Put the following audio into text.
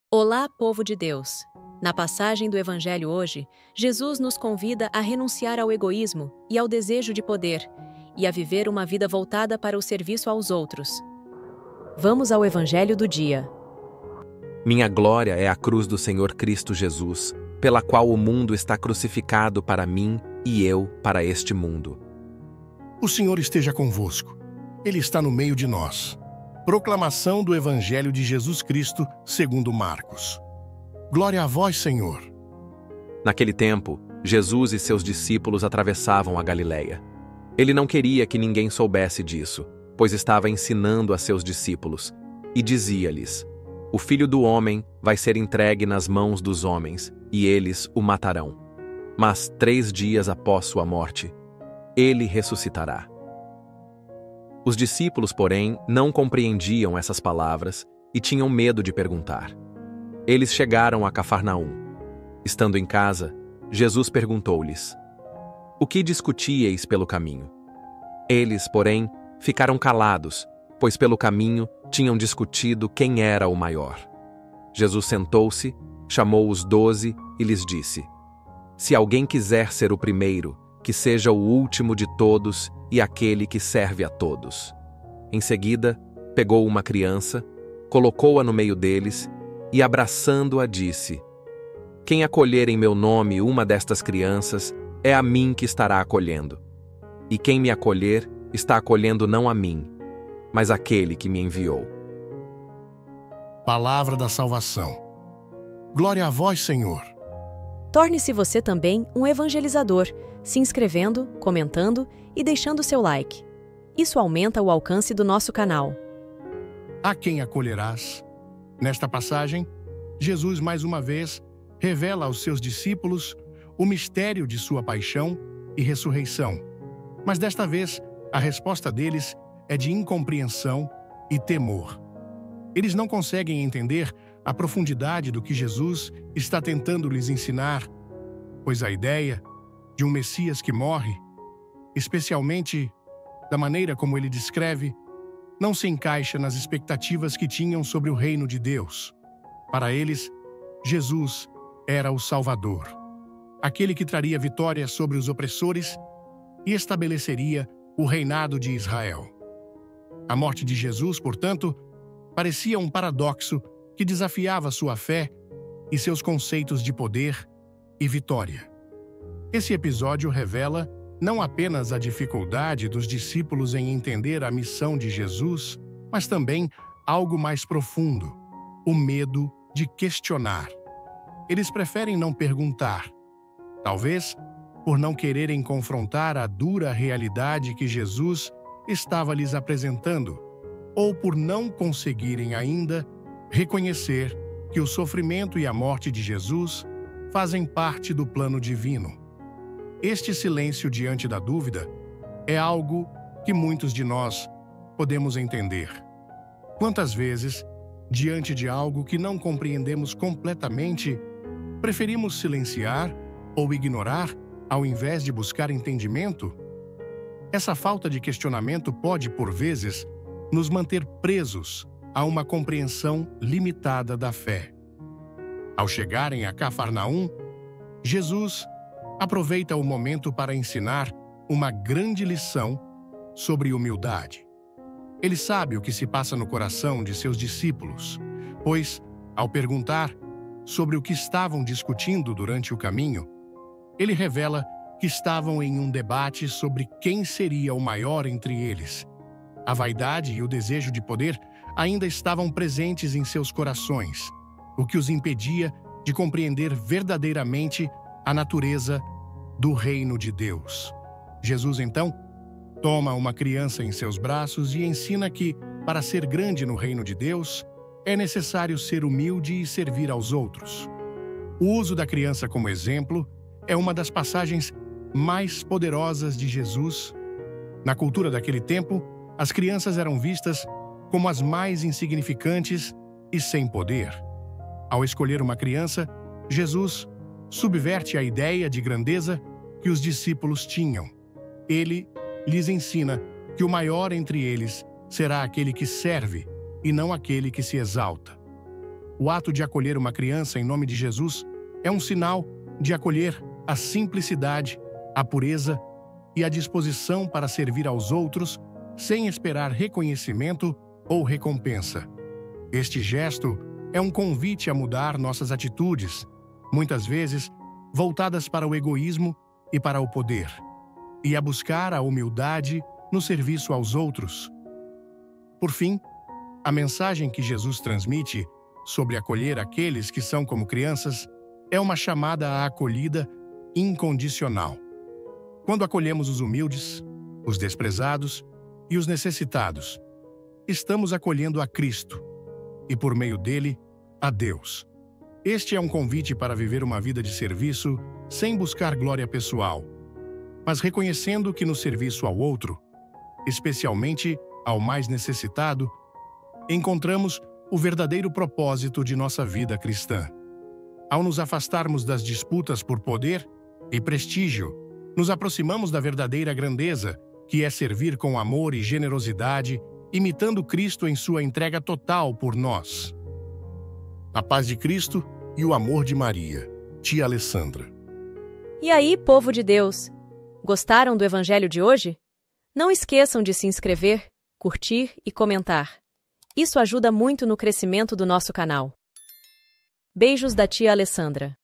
Olá, povo de Deus! Na passagem do Evangelho hoje, Jesus nos convida a renunciar ao egoísmo e ao desejo de poder, e a viver uma vida voltada para o serviço aos outros. Vamos ao Evangelho do dia. Minha glória é a cruz do Senhor Cristo Jesus, pela qual o mundo está crucificado para mim e eu para este mundo. O Senhor esteja convosco. Ele está no meio de nós. Proclamação do Evangelho de Jesus Cristo, segundo Marcos. Glória a vós, Senhor. Naquele tempo, Jesus e seus discípulos atravessavam a Galileia. Ele não queria que ninguém soubesse disso, pois estava ensinando a seus discípulos, e dizia-lhes: O Filho do Homem vai ser entregue nas mãos dos homens, e eles o matarão. Mas 3 dias após sua morte, ele ressuscitará. Os discípulos, porém, não compreendiam essas palavras e tinham medo de perguntar. Eles chegaram a Cafarnaum. Estando em casa, Jesus perguntou-lhes: O que discutíeis pelo caminho? Eles, porém, ficaram calados, pois pelo caminho tinham discutido quem era o maior. Jesus sentou-se, chamou os 12 e lhes disse: Se alguém quiser ser o primeiro, que seja o último de todos e aquele que serve a todos. Em seguida, pegou uma criança, colocou-a no meio deles e, abraçando-a, disse: Quem acolher em meu nome uma destas crianças, é a mim que estará acolhendo. E quem me acolher, está acolhendo não a mim, mas aquele que me enviou. Palavra da salvação. Glória a vós, Senhor. Torne-se você também um evangelizador, se inscrevendo, comentando e deixando seu like. Isso aumenta o alcance do nosso canal. A quem acolherás? Nesta passagem, Jesus mais uma vez revela aos seus discípulos o mistério de sua paixão e ressurreição. Mas desta vez, a resposta deles é de incompreensão e temor. Eles não conseguem entender a profundidade do que Jesus está tentando lhes ensinar, pois a ideia de um Messias que morre, especialmente da maneira como ele descreve, não se encaixa nas expectativas que tinham sobre o reino de Deus. Para eles, Jesus era o Salvador, aquele que traria vitória sobre os opressores e estabeleceria o reinado de Israel. A morte de Jesus, portanto, parecia um paradoxo que desafiava sua fé e seus conceitos de poder e vitória. Esse episódio revela não apenas a dificuldade dos discípulos em entender a missão de Jesus, mas também algo mais profundo: o medo de questionar. Eles preferem não perguntar, talvez por não quererem confrontar a dura realidade que Jesus estava lhes apresentando, ou por não conseguirem ainda reconhecer que o sofrimento e a morte de Jesus fazem parte do plano divino. Este silêncio diante da dúvida é algo que muitos de nós podemos entender. Quantas vezes, diante de algo que não compreendemos completamente, preferimos silenciar ou ignorar ao invés de buscar entendimento? Essa falta de questionamento pode, por vezes, nos manter presos a uma compreensão limitada da fé. Ao chegarem a Cafarnaum, Jesus aproveita o momento para ensinar uma grande lição sobre humildade. Ele sabe o que se passa no coração de seus discípulos, pois, ao perguntar sobre o que estavam discutindo durante o caminho, ele revela que estavam em um debate sobre quem seria o maior entre eles. A vaidade e o desejo de poder ainda estavam presentes em seus corações, o que os impedia de compreender verdadeiramente a natureza do reino de Deus. Jesus, então, toma uma criança em seus braços e ensina que, para ser grande no reino de Deus, é necessário ser humilde e servir aos outros. O uso da criança como exemplo é uma das passagens mais poderosas de Jesus. Na cultura daquele tempo, as crianças eram vistas como as mais insignificantes e sem poder. Ao escolher uma criança, Jesus subverte a ideia de grandeza que os discípulos tinham. Ele lhes ensina que o maior entre eles será aquele que serve e não aquele que se exalta. O ato de acolher uma criança em nome de Jesus é um sinal de acolher a simplicidade, a pureza e a disposição para servir aos outros sem esperar reconhecimento ou recompensa. Este gesto é um convite a mudar nossas atitudes, muitas vezes voltadas para o egoísmo e para o poder, e a buscar a humildade no serviço aos outros. Por fim, a mensagem que Jesus transmite sobre acolher aqueles que são como crianças é uma chamada à acolhida incondicional. Quando acolhemos os humildes, os desprezados e os necessitados, estamos acolhendo a Cristo e, por meio dele, a Deus. Este é um convite para viver uma vida de serviço sem buscar glória pessoal, mas reconhecendo que no serviço ao outro, especialmente ao mais necessitado, encontramos o verdadeiro propósito de nossa vida cristã. Ao nos afastarmos das disputas por poder e prestígio, nos aproximamos da verdadeira grandeza, que é servir com amor e generosidade, imitando Cristo em sua entrega total por nós. A paz de Cristo e o amor de Maria, tia Alessandra. E aí, povo de Deus, gostaram do Evangelho de hoje? Não esqueçam de se inscrever, curtir e comentar. Isso ajuda muito no crescimento do nosso canal. Beijos da tia Alessandra.